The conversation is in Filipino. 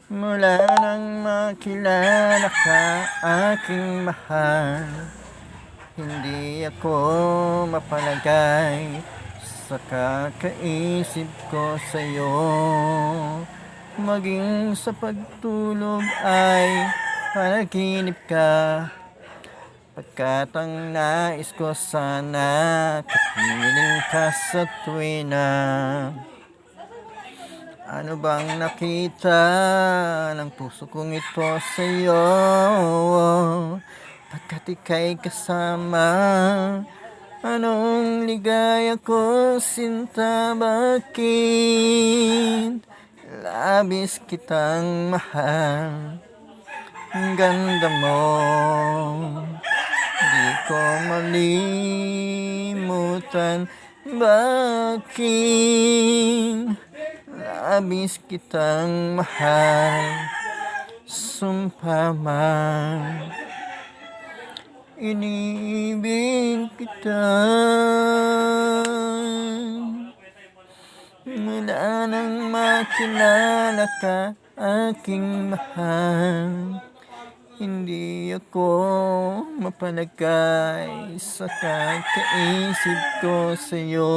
Mula nang makilala ka, aking mahal, hindi ako mapalagay sa kakaisip ko sa'yo. Maging sa pagtulog ay panaginip ka, pagkat ang nais ko sana kapiling ka sa tuwina. Ano bang nakita ng puso kong ito sa'yo? Pagkat ika'y kasama, anong ligaya ko sinta, bakit labis kitang mahal? Ang ganda mo, di ko malimutan, bakit labis kitang mahal, sumpa man, iniibig kita. Mula nang makilala ka, aking mahal, hindi ako mapalagay sa kakaisip ko sa'yo.